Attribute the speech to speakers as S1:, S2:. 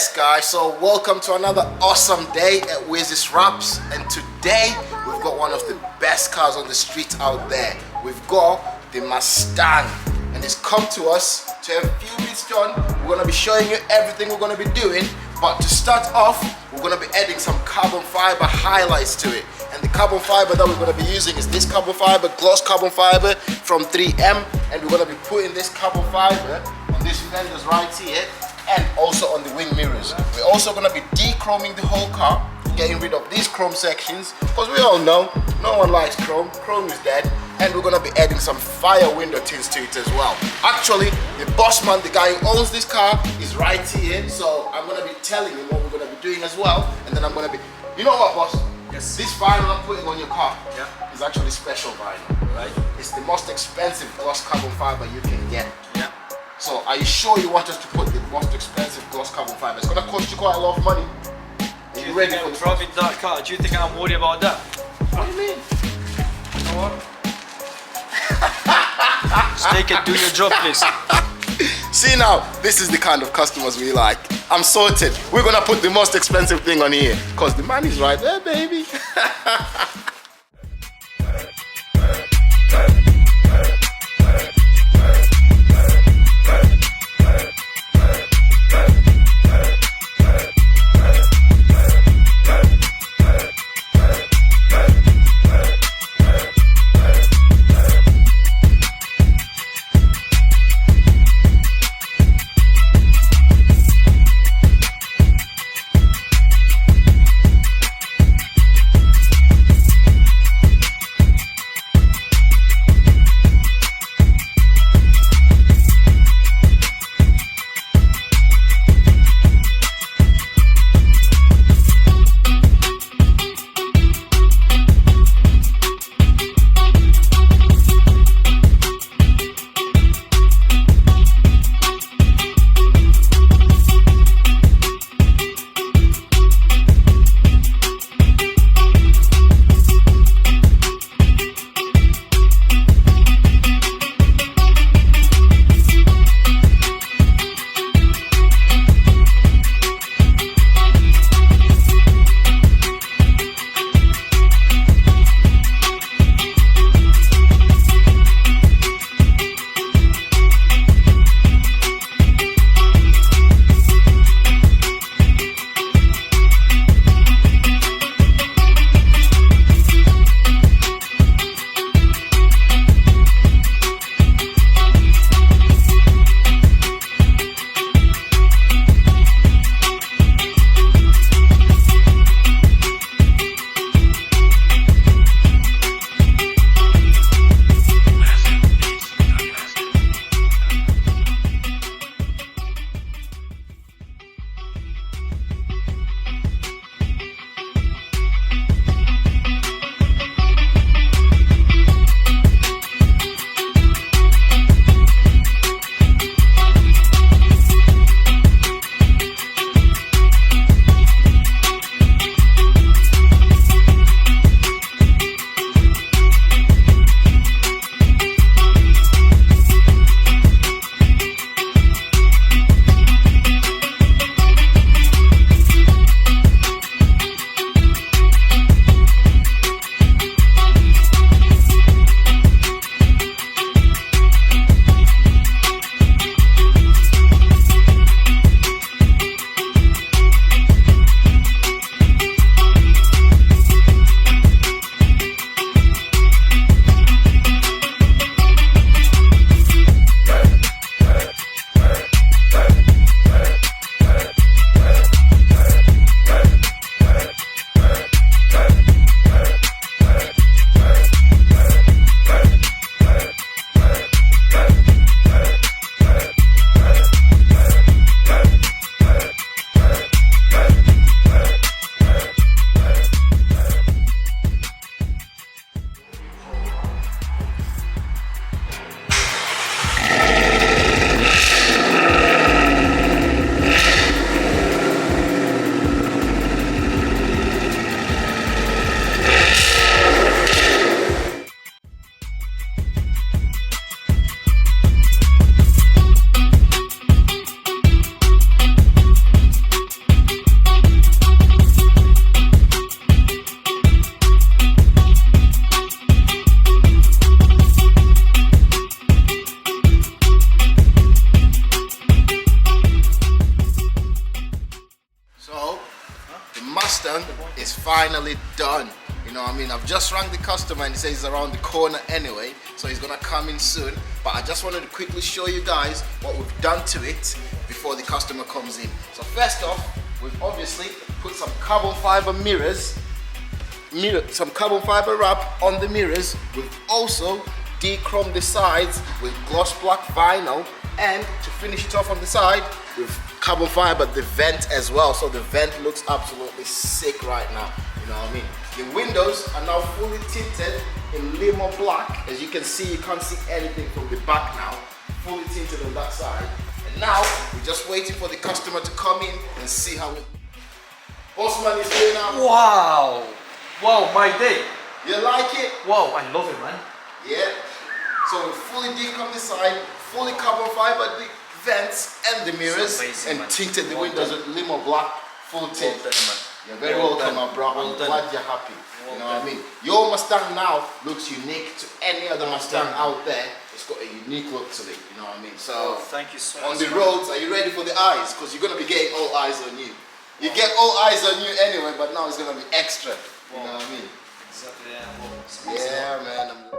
S1: Yes guys, so welcome to another awesome day at Wizz's Wraps, and today we've got one of the best cars on the street out there. We've got the Mustang, and it's come to us to have a few bits done. We're going to be showing you everything we're going to be doing, but to start off we're going to be adding some carbon fiber highlights to it. And the carbon fiber that we're going to be using is this carbon fiber, gloss carbon fiber from 3M, and we're going to be putting this carbon fiber on these fenders right here and also on the wing mirrors. We're also going to be de-chroming the whole car, getting rid of these chrome sections, because we all know no one likes chrome. Chrome is dead. And we're going to be adding some fire window tints to it as well. Actually, the boss man, the guy who owns this car, is right here, so I'm going to be telling him what we're going to be doing as well. And then I'm going to be, you know what, boss? Yes. This vinyl I'm putting on your car is actually special vinyl, right? It's the most expensive gloss carbon fiber you can get. Yeah. So are you sure you want us to put the most expensive gloss carbon fiber? It's going to cost you quite a lot of money.
S2: Do you think I'm driving that car? Do you think I'm worried about that?
S1: What do you mean?
S2: Come on. Snake it, do your job, please.
S1: See now, this is the kind of customers we like. I'm sorted. We're gonna put the most expensive thing on here, cause the man is right there, baby. finally done. You know what I mean? I've just rang the customer and he says he's around the corner anyway, so he's gonna come in soon. But I just wanted to quickly show you guys what we've done to it before the customer comes in. So first off, we've obviously put some carbon fiber some carbon fiber wrap on the mirrors. We've also de-chromed the sides with gloss black vinyl, and to finish it off on the side, we've carbon fiber the vent as well. So the vent looks absolutely sick right now. You know what I mean? The windows are now fully tinted in limo black. As you can see, you can't see anything from the back now. Fully tinted on that side. And now we're just waiting for the customer to come in and see how it. Bossman is here now.
S2: Wow! Wow, my day!
S1: You like it?
S2: Wow, I love it, man.
S1: Yeah. So we fully decomped the side, fully carbon fiber the vents and the mirrors,
S2: amazing,
S1: and
S2: man.
S1: tinted the
S2: Well
S1: windows
S2: done.
S1: with limo black, full tint.
S2: Well done, man.
S1: You're very
S2: Well
S1: welcome,
S2: done.
S1: my bro.
S2: Well
S1: I'm
S2: done.
S1: glad you're happy.
S2: Well
S1: You know what I
S2: done.
S1: mean? Your Mustang now looks unique to any other Mustang out there. It's got a unique look to it. You know what I mean? So
S2: Oh, thank you so
S1: on
S2: much.
S1: the
S2: man.
S1: roads, are you ready for the eyes? Because you're gonna be getting all eyes on you. You get all eyes on you anyway, but now it's gonna be extra. You know what I mean?
S2: Exactly, yeah. Well,
S1: Yeah, man.